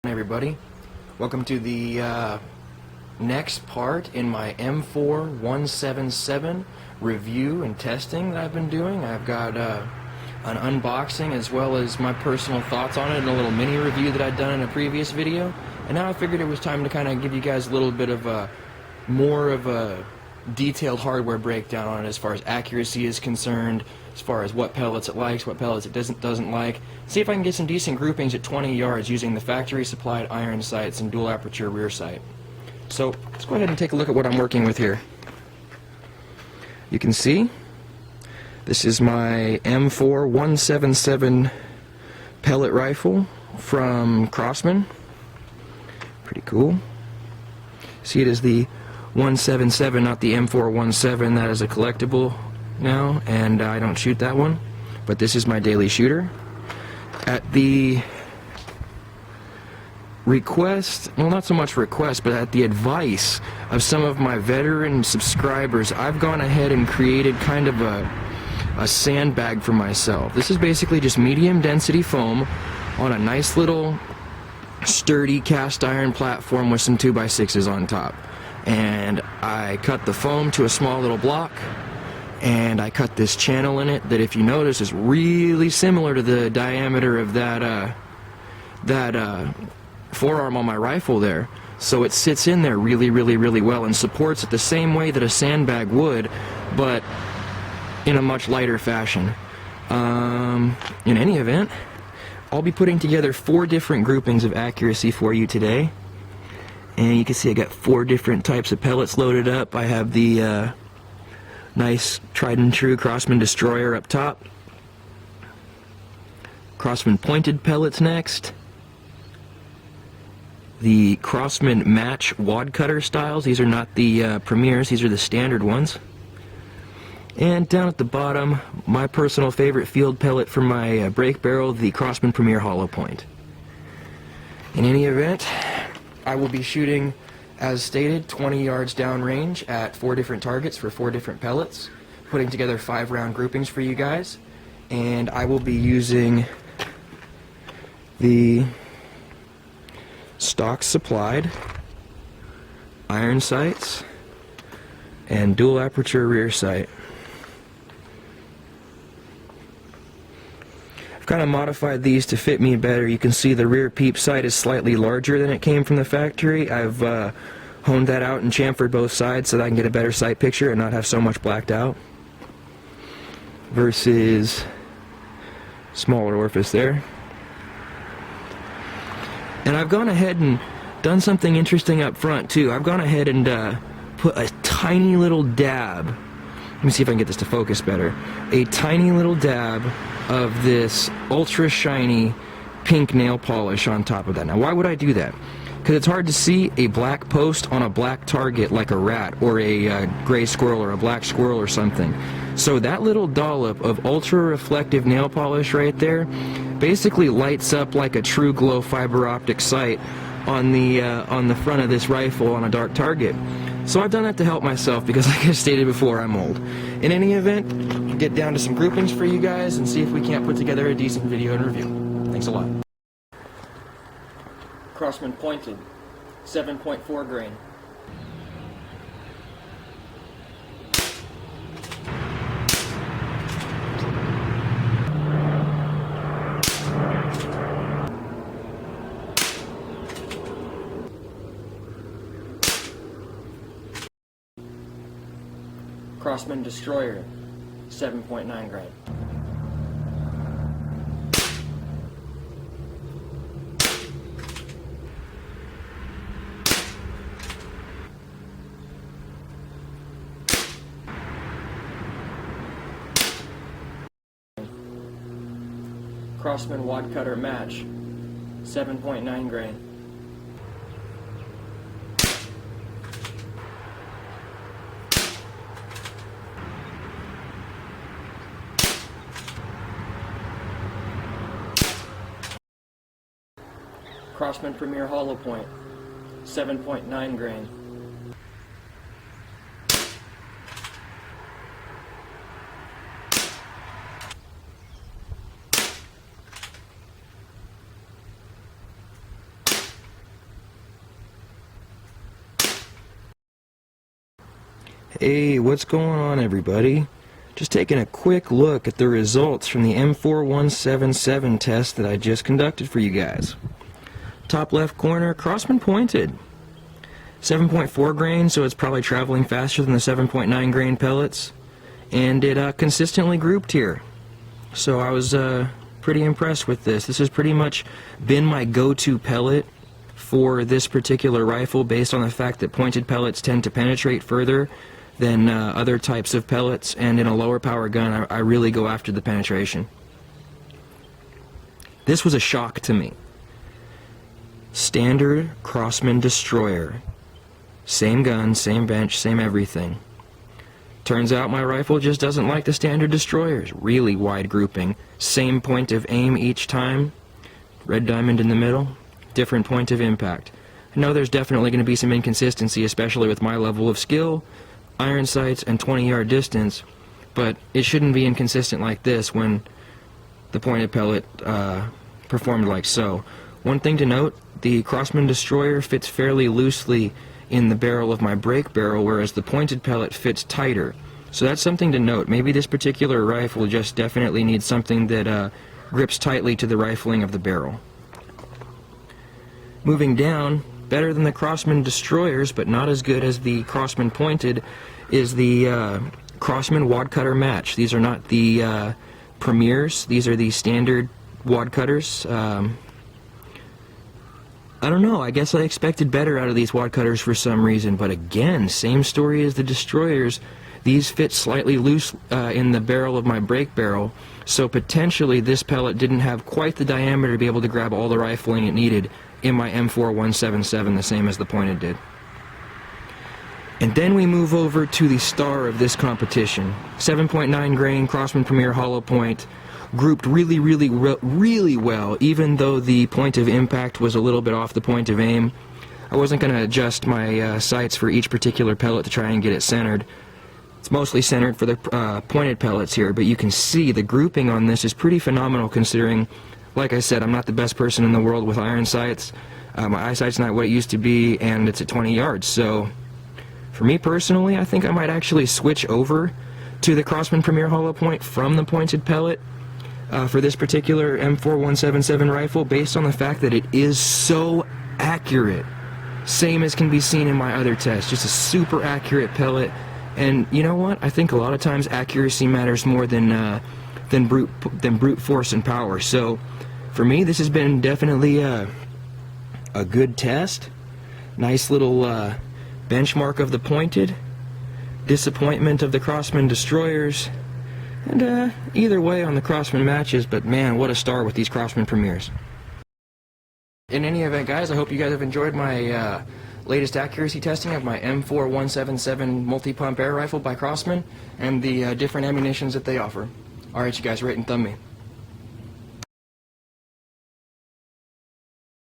Everybody, welcome to the next part in my M4-177 review and testing that I've been doing. I've got an unboxing as well as my personal thoughts on it and a little mini review that I'd done in a previous video, and now I figured it was time to kind of give you guys a little bit of a more of a detailed hardware breakdown on it as far as accuracy is concerned, as far as what pellets it likes, what pellets it doesn't like. See if I can get some decent groupings at 20 yards using the factory supplied iron sights and dual aperture rear sight. So let's go ahead and take a look at what I'm working with here. You can see this is my M4-177 pellet rifle from Crosman. Pretty cool. See, it is the 177, not the M4-17. That is a collectible now, and I don't shoot that one, but this is my daily shooter. At the request, well, not so much request, but at the advice of some of my veteran subscribers, I've gone ahead and created kind of a sandbag for myself. This is basically just medium density foam on a nice little sturdy cast iron platform with some 2x6s on top. And I cut the foam to a small little block, and I cut this channel in it that, if you notice, is really similar to the diameter of that forearm on my rifle there. So it sits in there really well and supports it the same way that a sandbag would, but in a much lighter fashion. In any event, I'll be putting together 4 different groupings of accuracy for you today. And you can see I got 4 different types of pellets loaded up. I have the nice tried and true Crosman Destroyer up top. Crosman pointed pellets next. The Crosman match wad cutter styles. These are not the premieres, these are the standard ones. And down at the bottom, my personal favorite field pellet for my brake barrel, the Crosman Premier Hollow Point. In any event, I will be shooting, as stated, 20 yards downrange at 4 different targets for 4 different pellets, putting together 5-round groupings for you guys, and I will be using the stock supplied iron sights and dual aperture rear sight. I've kind of modified these to fit me better. You can see the rear peep sight is slightly larger than it came from the factory. I've honed that out and chamfered both sides so that I can get a better sight picture and not have so much blacked out. Versus smaller orifice there. And I've gone ahead and done something interesting up front too. I've gone ahead and put a tiny little dab. Let me see if I can get this to focus better. A tiny little dab of this ultra shiny pink nail polish on top of that. Now, why would I do that? Because it's hard to see a black post on a black target like a rat or a gray squirrel or a black squirrel or something. So that little dollop of ultra reflective nail polish right there basically lights up like a true glow fiber optic sight on the front of this rifle on a dark target. So I've done that to help myself because, like I stated before, I'm old. In any event, we'll get down to some groupings for you guys and see if we can't put together a decent video and review. Thanks a lot. Crosman pointed, 7.4 grain. Crosman Destroyer, 7.9 grain. Crosman Wad Cutter Match, 7.9 grain. Crosman Premier Hollow Point, 7.9 grain. Hey, what's going on, everybody? Just taking a quick look at the results from the M4-177 test that I just conducted for you guys. Top left corner, Crosman pointed. 7.4 grain, so it's probably traveling faster than the 7.9 grain pellets. And it consistently grouped here. So I was pretty impressed with this. This has pretty much been my go-to pellet for this particular rifle, based on the fact that pointed pellets tend to penetrate further than other types of pellets, and in a lower power gun I really go after the penetration. This was a shock to me. Standard Crosman destroyer. Same gun, same bench, same everything. Turns out my rifle just doesn't like the standard destroyers. Really wide grouping. Same point of aim each time. Red diamond in the middle. Different point of impact. I know there's definitely going to be some inconsistency, especially with my level of skill, iron sights, and 20-yard distance, but it shouldn't be inconsistent like this when the pointed pellet performed like so. One thing to note, the Crosman destroyer fits fairly loosely in the barrel of my break barrel, whereas the pointed pellet fits tighter. So that's something to note. Maybe this particular rifle just definitely needs something that grips tightly to the rifling of the barrel. Moving down, better than the Crosman destroyers, but not as good as the Crosman pointed, is the Crosman wad cutter match. These are not the premieres. These are the standard wad cutters. I don't know, I guess I expected better out of these wad cutters for some reason, but again, same story as the destroyers. These fit slightly loose in the barrel of my break barrel, so potentially this pellet didn't have quite the diameter to be able to grab all the rifling it needed in my M4-177, the same as the pointed did. And then we move over to the star of this competition. 7.9 grain Crosman Premier hollow point, grouped really well, even though the point of impact was a little bit off the point of aim. I wasn't going to adjust my sights for each particular pellet to try and get it centered. It's mostly centered for the pointed pellets here, but you can see the grouping on this is pretty phenomenal, considering, like I said, I'm not the best person in the world with iron sights. My eyesight's not what it used to be, and it's at 20 yards. So, for me personally, I think I might actually switch over to the Crosman Premier hollow point from the pointed pellet for this particular M4-177 rifle, based on the fact that it is so accurate. Same as can be seen in my other tests. Just a super accurate pellet. And you know what? I think a lot of times accuracy matters more than brute force and power. So, for me, this has been definitely a good test. Nice little benchmark of the pointed, disappointment of the Crosman destroyers, and either way on the Crosman matches, but man, what a star with these Crosman premieres. In any event, guys, I hope you guys have enjoyed my latest accuracy testing of my M4-177 multi-pump air rifle by Crosman and the different ammunitions that they offer. Alright, you guys, rate and thumb me.